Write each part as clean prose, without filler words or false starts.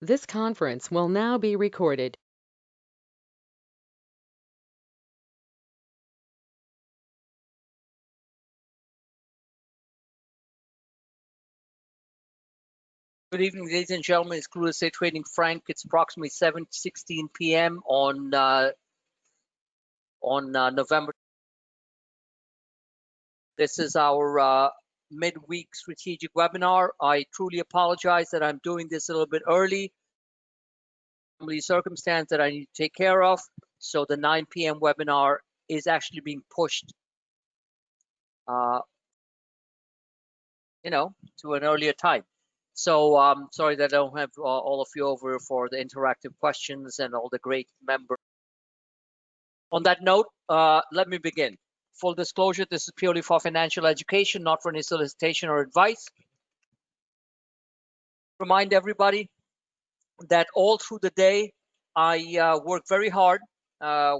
This conference will now be recorded. Good evening, ladies and gentlemen. It's Real Estate Trading Frank. It's approximately 7:16 p.m. on November. This is our midweek strategic webinar. I truly apologize that I'm doing this a little bit early. Family circumstance that I need to take care of. So the 9 p.m. webinar is actually being pushed, to an earlier time. So sorry that I don't have all of you over for the interactive questions and all the great members. On that note, let me begin. Full disclosure, this is purely for financial education, not for any solicitation or advice. Remind everybody that all through the day, I work very hard,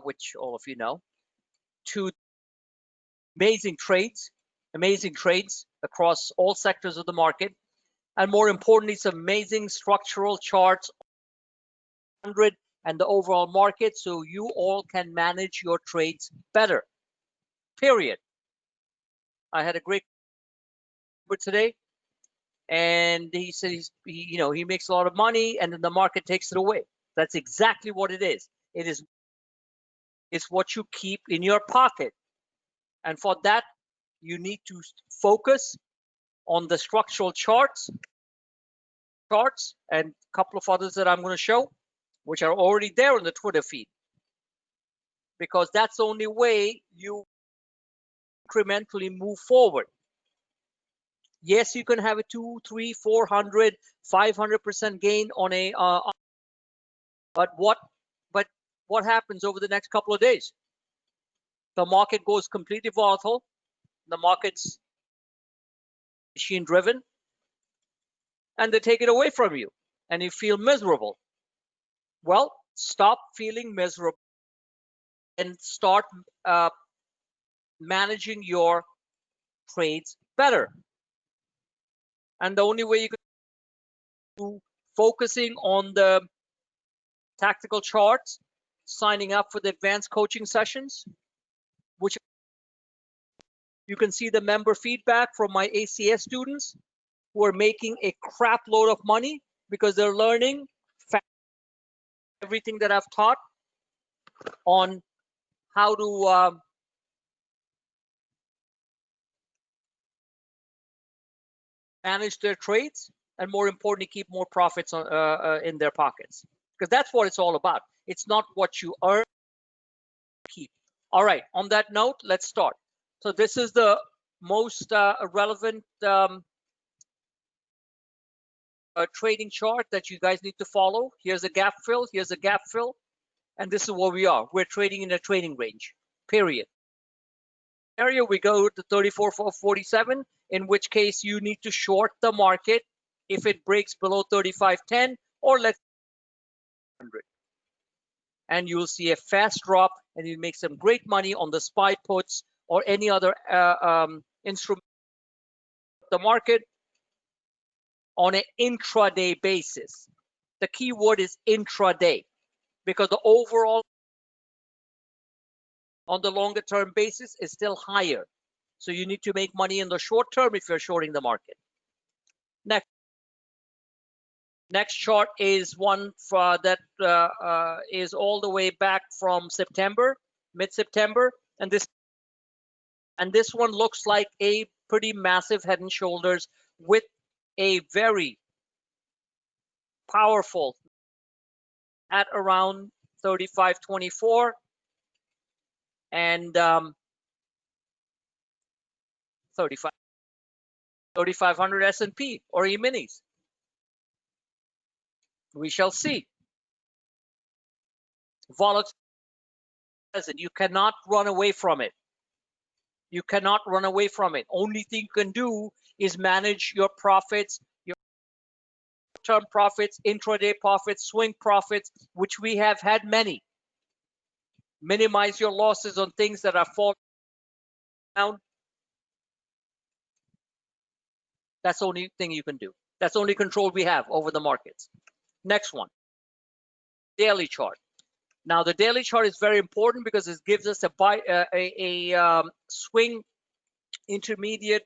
which all of you know, to amazing trades across all sectors of the market. And more importantly, some amazing structural charts, 100 and the overall market, so you all can manage your trades better, period. I had a great today, and he said he makes a lot of money, and then the market takes it away. That's exactly what it is. It's what you keep in your pocket, and for that you need to focus on the structural charts and a couple of others that I'm going to show, which are already there on the Twitter feed, because that's the only way you incrementally move forward. Yes, you can have a 200, 300, 400, 500% gain on a but what happens over the next couple of days? The market goes completely volatile. The market's machine driven, and they take it away from you, and you feel miserable. Well, stop feeling miserable and start managing your trades better. And the only way you can do focusing on the tactical charts, signing up for the advanced coaching sessions, which you can see the member feedback from my ACS students who are making a crap load of money because they're learning everything that I've taught on how to manage their trades, and more importantly, keep more profits in their pockets, because that's what it's all about. It's not what you earn, keep. All right, on that note, let's start. So this is the most relevant trading chart that you guys need to follow. Here's a gap fill, here's a gap fill, and this is where we are. We're trading in a trading range, period. Area, we go to 34.47, in which case you need to short the market if it breaks below 35.10 or less than 100. And you'll see a fast drop, and you make some great money on the SPY puts or any other instrument. The market on an intraday basis. The key word is intraday, because the overall on the longer term basis is still higher. So you need to make money in the short term if you're shorting the market. Next chart is one that is all the way back from September, mid-September, and this one looks like a pretty massive head and shoulders with a very powerful at around 35.24 and 3,500 S&P or E-minis. We shall see. Volatility, you cannot run away from it. You cannot run away from it. Only thing you can do is manage your profits, your term profits, intraday profits, swing profits, which we have had many. Minimize your losses on things that are falling down. That's the only thing you can do. That's the only control we have over the markets. Next one, daily chart. Now the daily chart is very important because it gives us a swing intermediate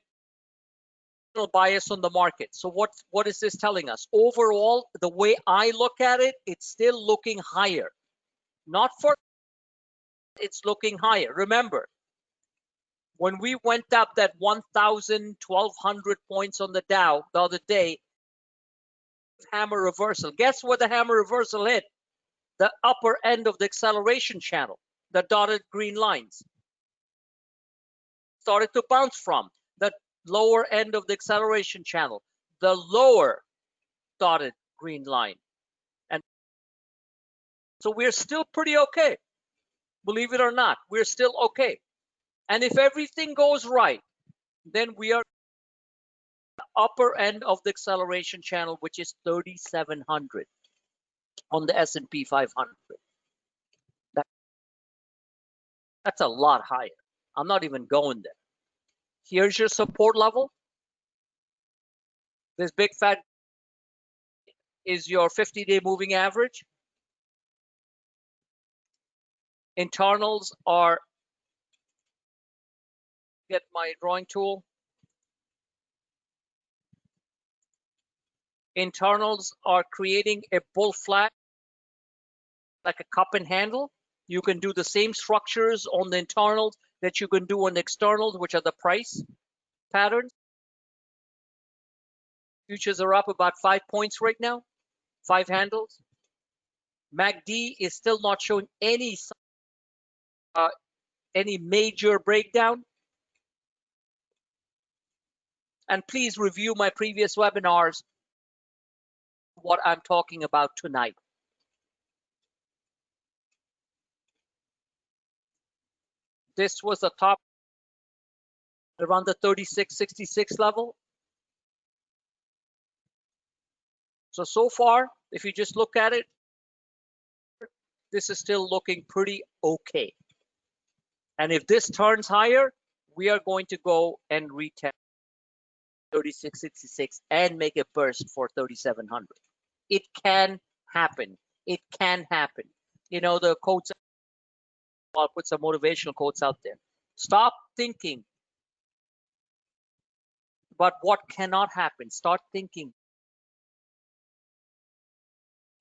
bias on the market. So what is this telling us? Overall, the way I look at it, it's still looking higher. Not for, it's looking higher. Remember, when we went up that 1,000, 1,200 points on the Dow the other day, hammer reversal. Guess what the hammer reversal hit? The upper end of the acceleration channel, the dotted green lines. Started to bounce from the lower end of the acceleration channel, the lower dotted green line. And so we're still pretty okay. Believe it or not, we're still okay. And if everything goes right, then we are the upper end of the acceleration channel, which is 3,700 on the S&P 500. That's a lot higher. I'm not even going there. Here's your support level. This big fat is your 50-day moving average. Internals are, get my drawing tool. Internals are creating a bull flag like a cup and handle. You can do the same structures on the internals that you can do on the externals, which are the price patterns. Futures are up about 5 points right now, 5 handles. MACD is still not showing any major breakdown. And please review my previous webinars, what I'm talking about tonight. This was the top around the 36.66 level. So far, if you just look at it, this is still looking pretty okay. And if this turns higher, we are going to go and retest 36.66 and make a burst for 3,700. It can happen. It can happen. You know, the quotes, I'll put some motivational quotes out there. Stop thinking about what cannot happen. Start thinking.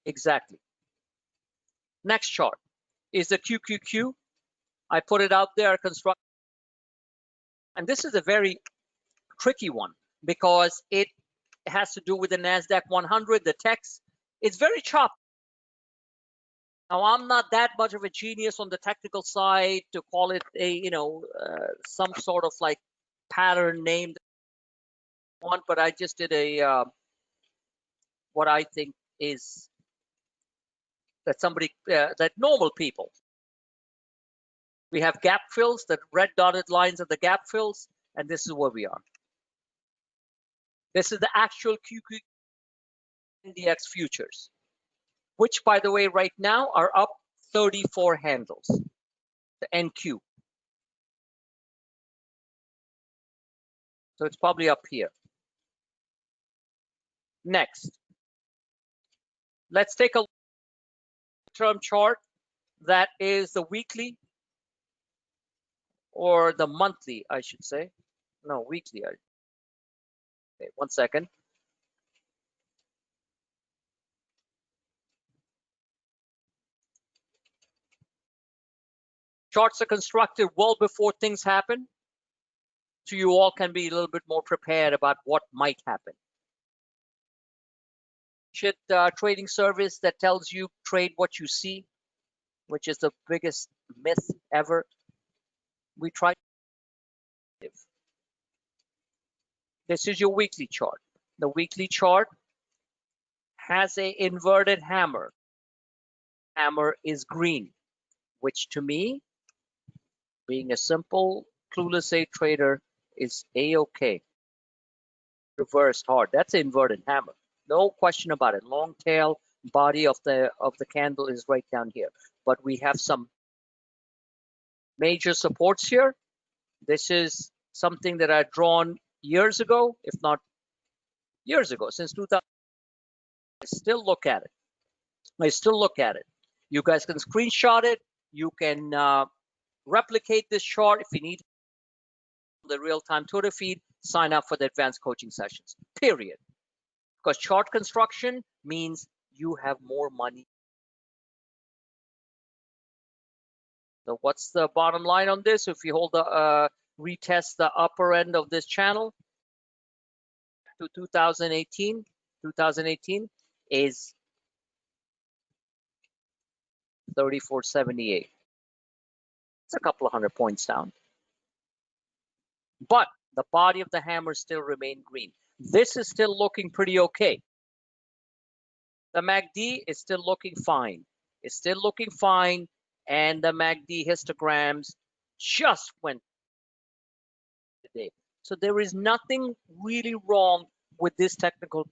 Exactly. Next chart is the QQQ. I put it out there, construct. And this is a very tricky one because it has to do with the NASDAQ 100, the text. It's very choppy. Now, I'm not that much of a genius on the technical side to call it a, you know, some sort of like pattern name, but I just did a, what I think is that somebody, that normal people. We have gap fills, the red dotted lines are the gap fills, and this is where we are. This is the actual QQ index futures, which, by the way, right now are up 34 handles, the NQ. So it's probably up here. Next, let's take a term chart that is the weekly or the monthly, I should say. No, weekly. Okay, 1 second. Charts are constructed well before things happen, so you all can be a little bit more prepared about what might happen. Trading service that tells you trade what you see, which is the biggest myth ever. We try. This is your weekly chart. The weekly chart has an inverted hammer. Hammer is green, which to me, being a simple clueless A trader, is a-okay. Reversed hard. That's an inverted hammer. No question about it. Long tail body of the candle is right down here. But we have some major supports here. This is something that I've drawn years ago, if not years ago, since 2000. I still look at it. I still look at it. You guys can screenshot it. You can replicate this chart. If you need the real-time Twitter feed, sign up for the advanced coaching sessions, period. Because chart construction means you have more money. So what's the bottom line on this? If you hold the retest the upper end of this channel to 2018 is 3478. It's a couple of 100 points down. But the body of the hammer still remained green. This is still looking pretty okay. The MACD is still looking fine. It's still looking fine, and the MACD histograms just went today. So there is nothing really wrong with this technical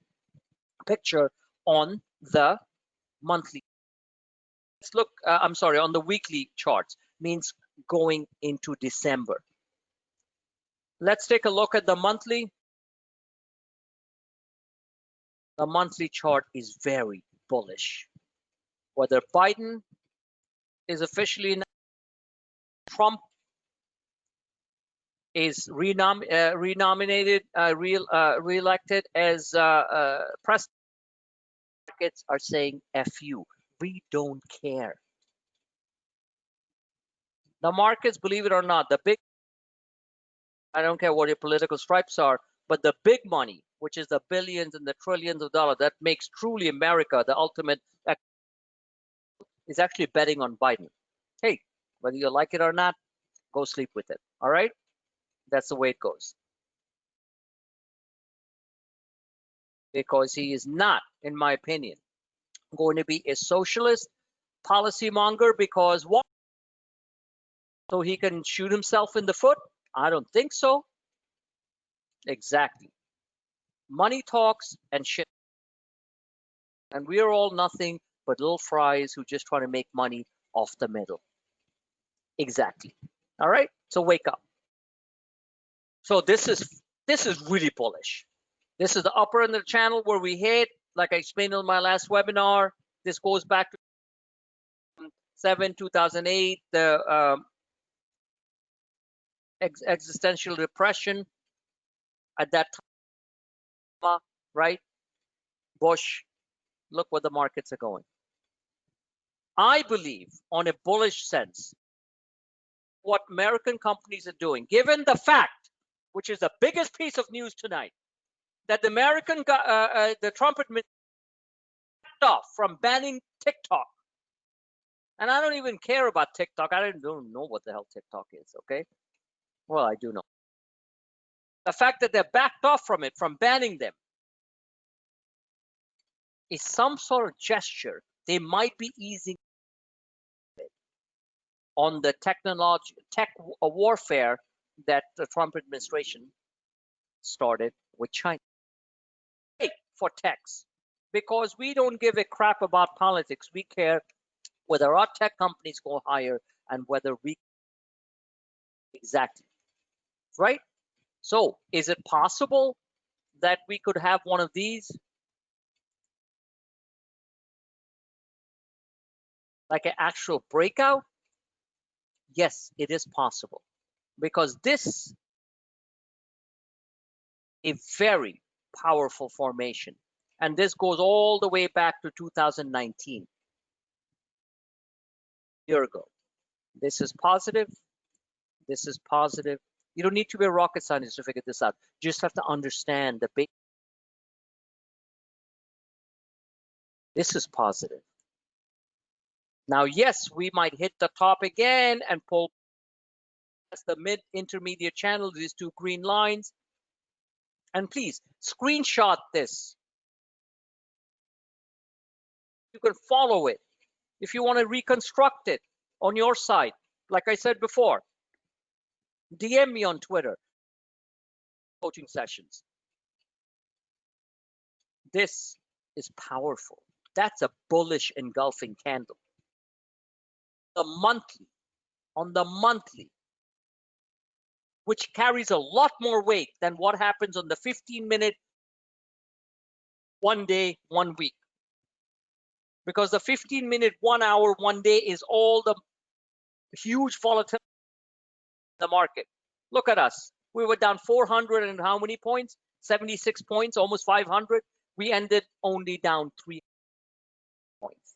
picture on the monthly. Let's look, I'm sorry, on the weekly charts, means going into December. Let's take a look at the monthly. The monthly chart is very bullish. Whether Biden is officially announced, Trump is reelected as president, markets are saying F you. We don't care. The markets, believe it or not, the big, I don't care what your political stripes are, but the big money, which is the billions and the trillions of dollars that makes truly America the ultimate, is actually betting on Biden. Hey, whether you like it or not, go sleep with it. All right? That's the way it goes. Because he is not, in my opinion, going to be a socialist policy monger because what? So he can shoot himself in the foot? I don't think so. Exactly. Money talks and shit. And we are all nothing but little fries who just try to make money off the middle. Exactly. All right? So wake up. So this is really bullish. This is the upper end of the channel where we hit, like I explained in my last webinar. This goes back to 2008, the existential depression at that time, right? Bush, look where the markets are going. I believe, on a bullish sense, what American companies are doing, given the fact, which is the biggest piece of news tonight, that the the Trump administration off from banning TikTok. And I don't even care about TikTok. I don't know what the hell TikTok is, okay? Well, I do know. The fact that they're backed off from it, from banning them, is some sort of gesture. They might be easing on the tech warfare that the Trump administration started with China. For techs, because we don't give a crap about politics. We care whether our tech companies go higher and whether we exactly, right? So is it possible that we could have one of these, like an actual breakout? Yes, it is possible, because this is a very powerful formation, and this goes all the way back to 2019, a year ago. This is positive. This is positive. You don't need to be a rocket scientist to figure this out. You just have to understand the basic. This is positive. Now, yes, we might hit the top again and pull past the mid-intermediate channel, these two green lines. And please, screenshot this. You can follow it. If you want to reconstruct it on your side, like I said before, DM me on Twitter. Coaching sessions. This is powerful. That's a bullish engulfing candle. The monthly, on the monthly, which carries a lot more weight than what happens on the 15-minute, 1 day, 1 week. because the 15-minute, 1 hour, 1 day is all the huge volatility in the market. Look at us. We were down 400 and how many points? 76 points, almost 500. We ended only down 3 points.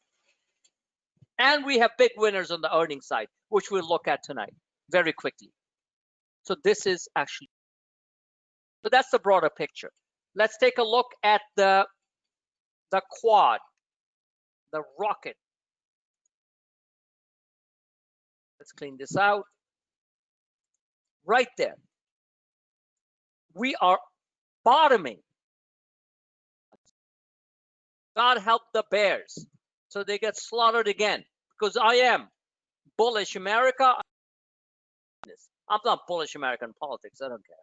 And we have big winners on the earnings side, which we'll look at tonight very quickly. So this is actually, so that's the broader picture. Let's take a look at the quad, the rocket. Let's clean this out. Right there. We are bottoming. God help the bears. So they get slaughtered again. Because I am bullish America. I'm not bullish American politics. I don't care.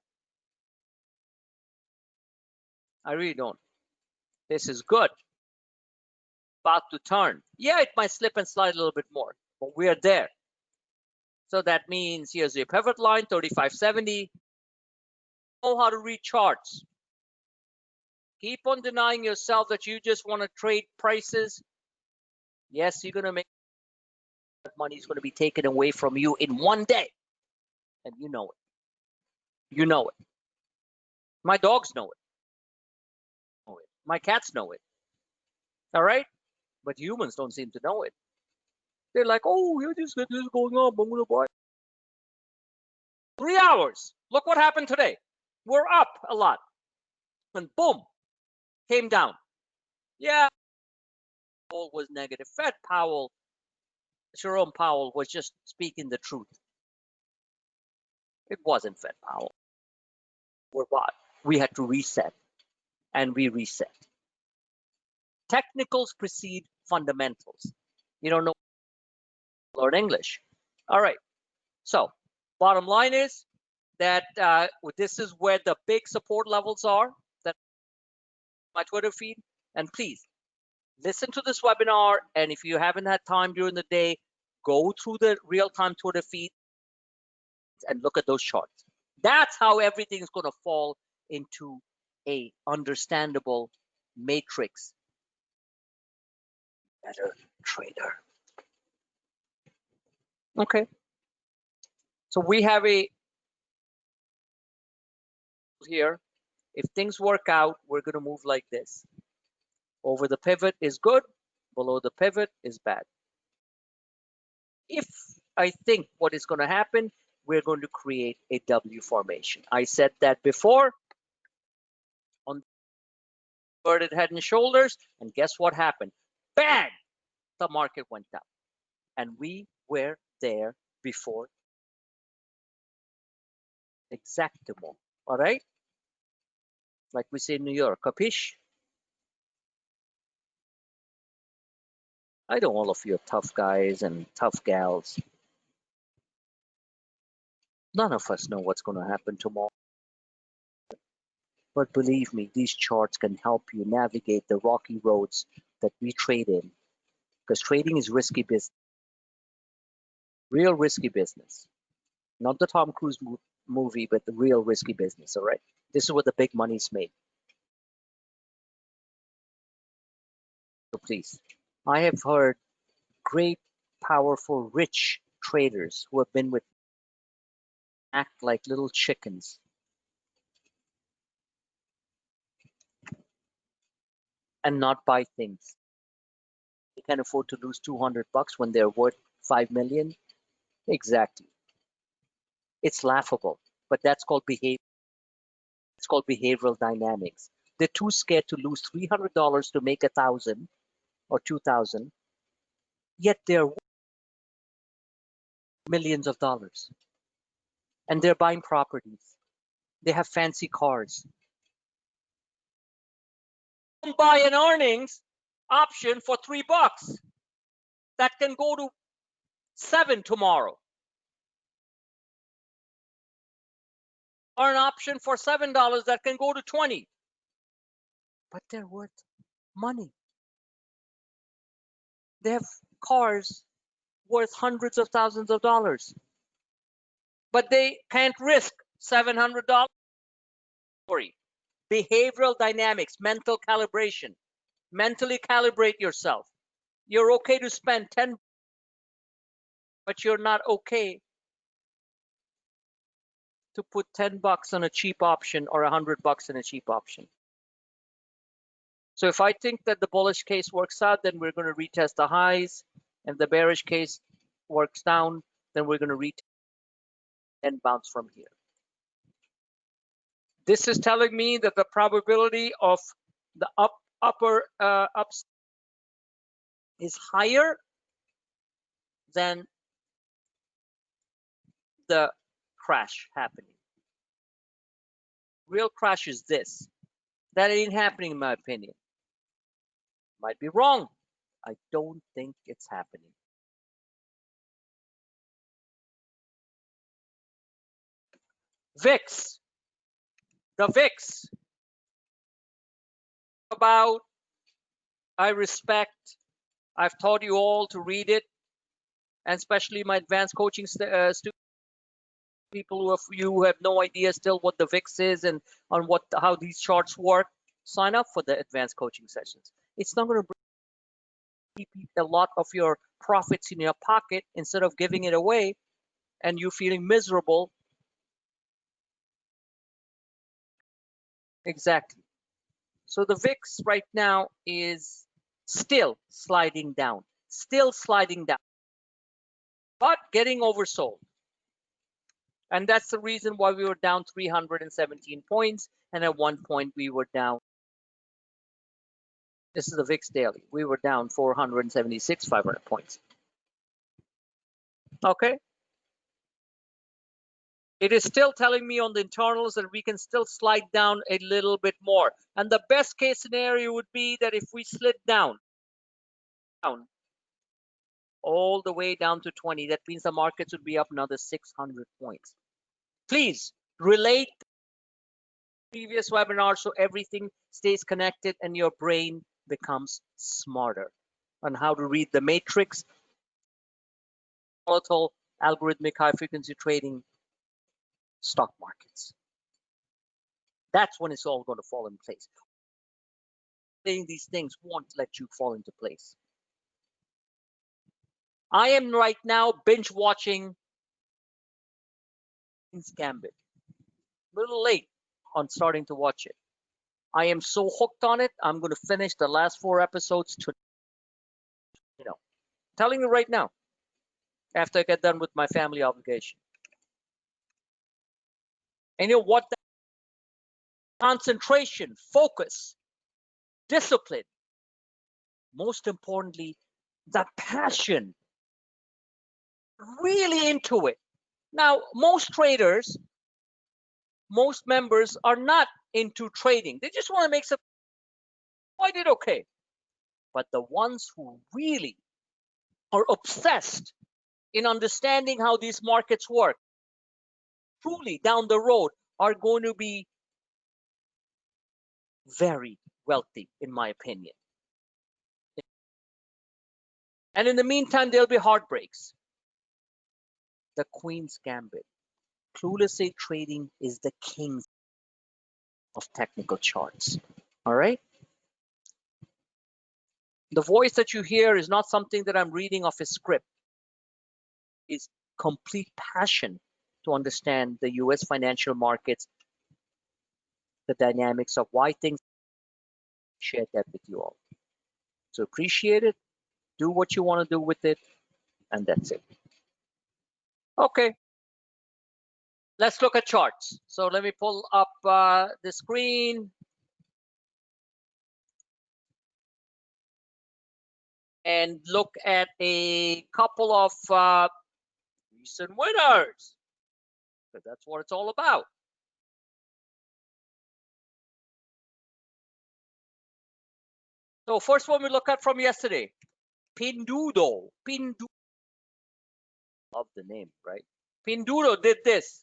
I really don't. This is good. About to turn. Yeah, it might slip and slide a little bit more, but we're there. So that means here's your pivot line, 3570. Know how to read charts. Keep on denying yourself that you just want to trade prices. Yes, you're going to make money is going to be taken away from you in 1 day. And you know it. You know it. My dogs know it. My cats know it. All right? But humans don't seem to know it. They're like, oh, you just got this going on, I'm going to buy. 3 hours. Look what happened today. We're up a lot. And boom, came down. Yeah, Powell was negative. Jerome Powell was just speaking the truth. It wasn't Fed Powell. We're what? We had to reset, and we reset. Technicals precede fundamentals. You don't know, learn English. All right. So bottom line is that this is where the big support levels are. That my Twitter feed. And please listen to this webinar. And if you haven't had time during the day, go through the real-time Twitter feed and look at those charts. That's how everything is going to fall into a understandable matrix. Better trader. Okay. So we have a here. If things work out, we're going to move like this. Over the pivot is good. Below the pivot is bad. If I think what is going to happen, we're going to create a W formation. I said that before on inverted head and shoulders, and guess what happened? Bang! The market went down, and we were there before. Exactamo. All right? Like we say in New York, capiche? I know all of you are tough guys and tough gals. None of us know what's going to happen tomorrow. But believe me, these charts can help you navigate the rocky roads that we trade in. Because trading is risky business. Real risky business. Not the Tom Cruise movie, but the real risky business, all right? This is where the big money's made. So please, I have heard great, powerful, rich traders who have been with act like little chickens. And not buy things. They can afford to lose $200 when they're worth 5 million. Exactly. It's laughable, but that's called behavior. It's called behavioral dynamics. They're too scared to lose $300 to make 1,000 or 2,000, yet they're millions of dollars. And they're buying properties. They have fancy cars. Buy an earnings option for $3 that can go to 7 tomorrow. Or an option for $7 that can go to 20. But they're worth money. They have cars worth hundreds of thousands of dollars. But they can't risk $700. Behavioral dynamics, mental calibration. Mentally calibrate yourself. You're okay to spend 10, but you're not okay to put $10 on a cheap option or $100 in a cheap option. So if I think that the bullish case works out, then we're going to retest the highs. If the bearish case works down, then we're going to retest and bounce from here. This is telling me that the probability of the upper ups is higher than the crash happening. Real crash is this. That ain't happening in my opinion. Might be wrong. I don't think it's happening. VIX. The VIX. About, I respect. I've taught you all to read it, and especially my advanced coaching students. People who have no idea still what the VIX is and on how these charts work, sign up for the advanced coaching sessions. It's not going to bring a lot of your profits in your pocket instead of giving it away and you feeling miserable. Exactly. So the VIX right now is still sliding down, but getting oversold. And that's the reason why we were down 317 points. And at one point we were down, this is the VIX daily, we were down 476, 500 points. Okay. It is still telling me on the internals that we can still slide down a little bit more. And the best case scenario would be that if we slid down all the way down to 20, that means the markets would be up another 600 points. Please relate previous webinar so everything stays connected and your brain becomes smarter on how to read the matrix, volatile, algorithmic, high frequency trading, stock markets. That's when it's all going to fall in place. Saying these things won't let you fall into place. I am right now binge watching Queen's Gambit. A little late on starting to watch it. I am so hooked on it. I'm going to finish the last 4 episodes to, telling you right now, after I get done with my family obligation. And you know what? Concentration, focus, discipline. Most importantly, the passion. Really into it. Now, most traders, most members are not into trading. They just want to make some. I did okay. But the ones who really are obsessed in understanding how these markets work, truly down the road are going to be very wealthy, in my opinion. And in the meantime, there'll be heartbreaks. The Queen's Gambit. Clueless trading is the king of technical charts. All right? The voice that you hear is not something that I'm reading off a script. It's complete passion to understand the US financial markets, the dynamics of why things. Share that with you all. So appreciate it. Do what you want to do with it. And that's it. Okay. Let's look at charts. So let me pull up the screen. And look at a couple of recent winners. Because that's what it's all about. So first one we look at from yesterday. Pinduoduo. Love the name, right? Pinduoduo did this.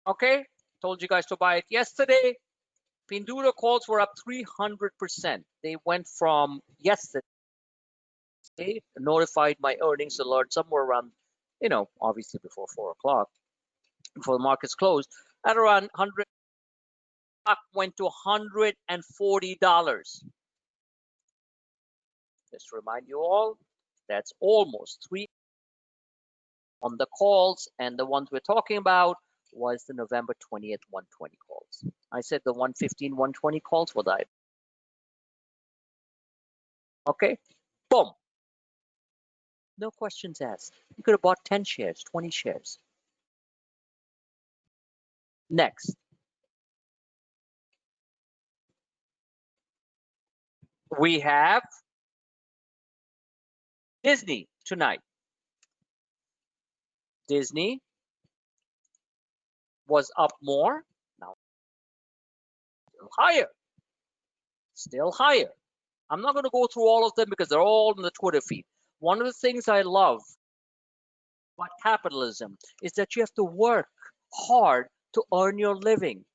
Okay, told you guys to buy it yesterday. Pinduoduo calls were up 300%. They went from yesterday, notified my earnings alert somewhere around, obviously before 4 o'clock, before the markets closed, at around 100. stock went to $140. Just to remind you all, that's almost 3 on the calls, and the ones we're talking about was the November 20th 120 calls. I said the 115 120 calls for that. Okay, boom. No questions asked. You could have bought 10 shares, 20 shares. Next, we have Disney tonight. Disney was up more, now still higher, still higher. I'm not going to go through all of them because they're all in the Twitter feed. One of the things I love about capitalism is that you have to work hard to earn your living.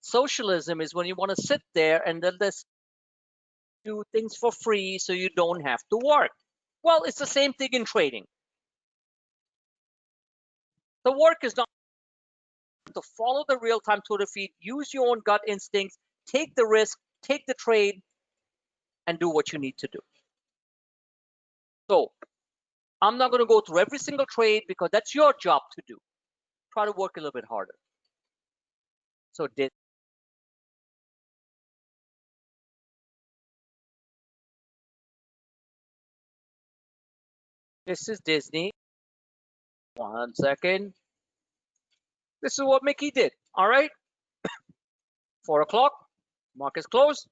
Socialism is when you want to sit there and then just do things for free so you don't have to work. Well, it's the same thing in trading. The work is not to follow the real-time Twitter feed, use your own gut instincts, take the risk, take the trade, and do what you need to do. So I'm not going to go through every single trade because that's your job to do. Try to work a little bit harder. So this is Disney. 1 second. This is what Mickey did. All right. 4 o'clock. Market's closed.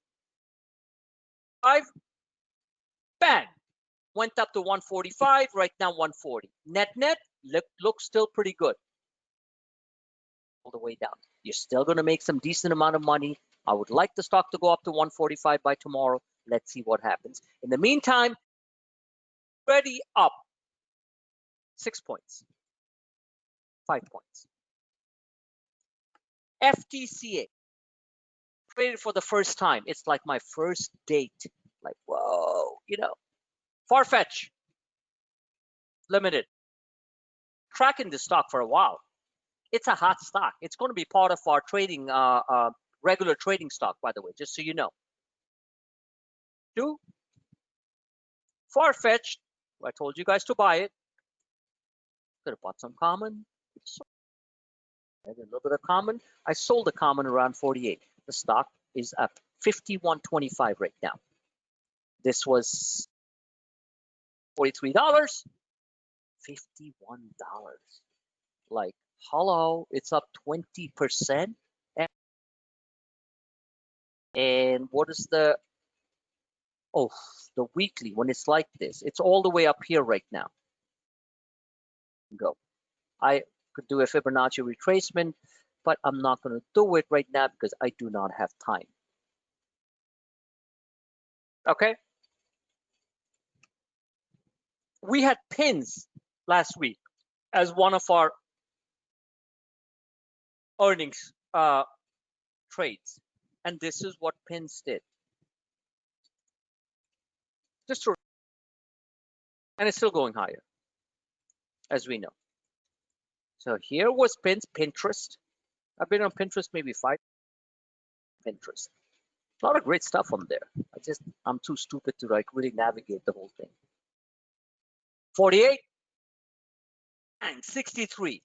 5. Bang. Went up to 145. Right now 140. Net looks still pretty good. All the way down. You're still going to make some decent amount of money. I would like the stock to go up to 145 by tomorrow. Let's see what happens. In the meantime, already up 6 points, 5 points. FTCA traded for the first time. It's like my first date. Like, whoa, Farfetch Limited. Tracking this stock for a while. It's a hot stock. It's going to be part of our trading, regular trading stock, by the way, just so you know. 2, Farfetch. I told you guys to buy it. Could have bought some common. A little bit of common. I sold the common around 48. The stock is up 51.25 right now. This was $43. $51. Like, hello, it's up 20%. And what is the weekly when it's like this? It's all the way up here right now. Go. I could do a Fibonacci retracement, but I'm not going to do it right now because I do not have time. Okay. We had pins last week as one of our earnings trades, and this is what pins did. And it's still going higher, as we know. So here was pins. Pinterest. I've been on Pinterest maybe 5. Pinterest. A lot of great stuff on there. I'm too stupid to like really navigate the whole thing. 48. Bang, 63.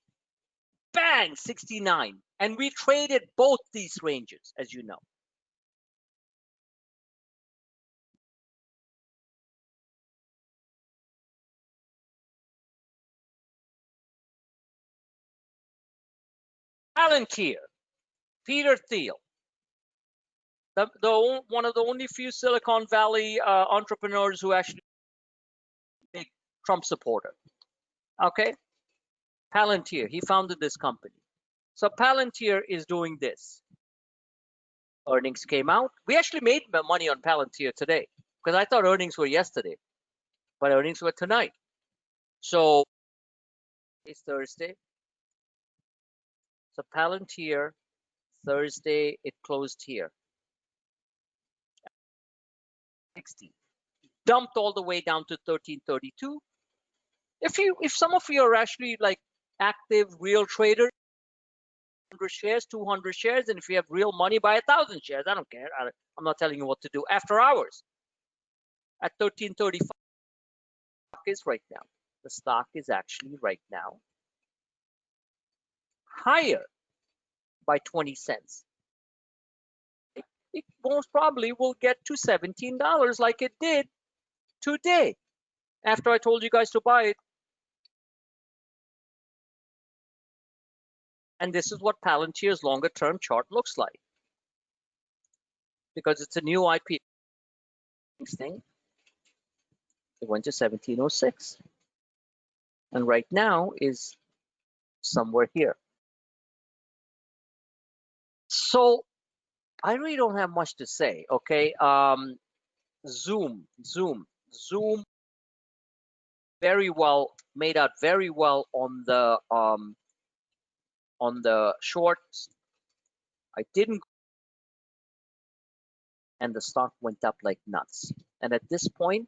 Bang, 69. And we traded both these ranges, as you know. Palantir, Peter Thiel, one of the only few Silicon Valley entrepreneurs who actually big Trump supporter. Okay, Palantir, he founded this company. So Palantir is doing this. Earnings came out. We actually made money on Palantir today because I thought earnings were yesterday, but earnings were tonight. So it's Thursday. So Palantir, Thursday, it closed here. 60. Dumped all the way down to 1332. If some of you are actually like active real traders, 100 shares, 200 shares, and if you have real money, buy 1,000 shares. I don't care. I'm not telling you what to do. After hours, at 1335 is right now. The stock is actually right now higher by 20 cents. It most probably will get to $17 like it did today after I told you guys to buy it. And this is what Palantir's longer term chart looks like, because it's a new IP thing. It went to 1706 and right now is somewhere here. So I really don't have much to say. Okay, Zoom very well, made out very well on the shorts. I didn't, and the stock went up like nuts. And at this point,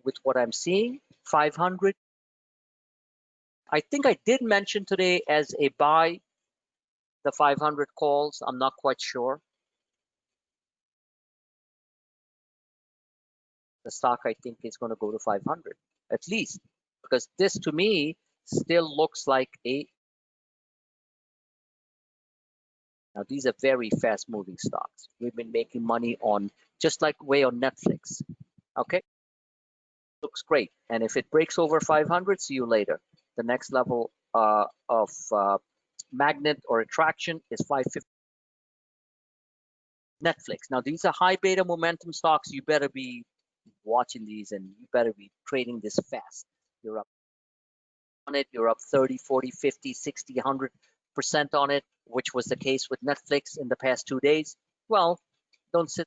with what I'm seeing, 500, I think I did mention today as a buy the 500 calls. I'm not quite sure. The stock, I think, is going to go to 500 at least, because this to me still looks like a, now these are very fast moving stocks. We've been making money on, just like way on Netflix. Okay, looks great. And if it breaks over 500, see you later. The next level of magnet or attraction is 550. Netflix. Now these are high beta momentum stocks. You better be watching these and you better be trading this fast. You're up on it, you're up 30, 40, 50, 60, 100% on it, which was the case with Netflix in the past 2 days. Well, don't sit.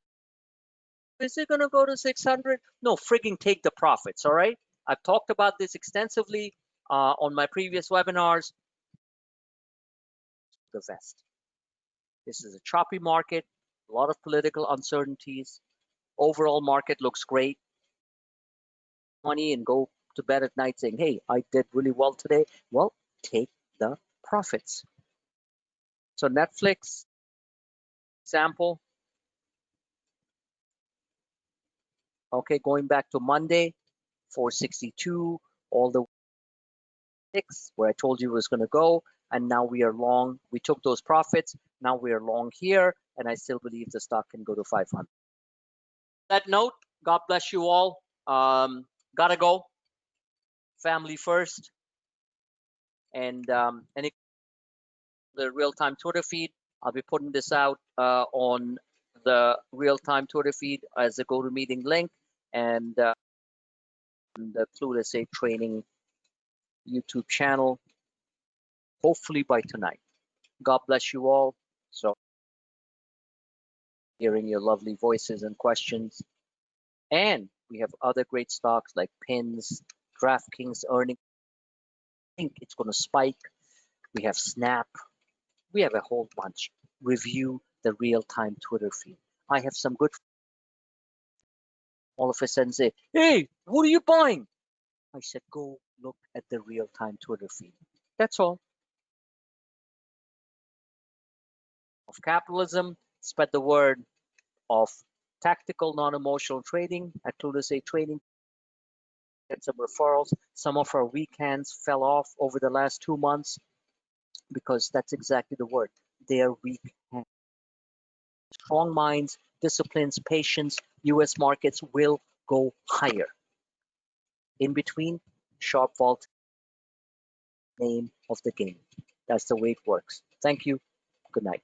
Is it going to go to 600? No, frigging take the profits, all right? I've talked about this extensively on my previous webinars. The vest. This is a choppy market, a lot of political uncertainties. Overall market looks great. Money and go to bed at night saying, hey, I did really well today. Well, take the profits. So Netflix, example. Okay, going back to Monday, 462, all the 6 where I told you it was going to go, and now we are long. We took those profits. Now we are long here, and I still believe the stock can go to 500. That note, God bless you all. Gotta go. Family first. And any the real-time Twitter feed, I'll be putting this out on the real-time Twitter feed as a GoToMeeting link, and the Clueless 8 training YouTube channel, hopefully by tonight. God bless you all. So hearing your lovely voices and questions. And we have other great stocks like Pins, DraftKings earning. I think it's going to spike. We have Snap. We have a whole bunch. Review the real-time Twitter feed. I have some good. All of a sudden say, hey, what are you buying? I said, go look at the real-time Twitter feed. That's all. Of capitalism, spread the word of tactical, non-emotional trading at Clueless 8 Trading. Get some referrals. Some of our weak hands fell off over the last 2 months because that's exactly the word. They are weak hands. Strong minds, disciplines, patience, US markets will go higher. In between, sharp vault, name of the game. That's the way it works. Thank you. Good night.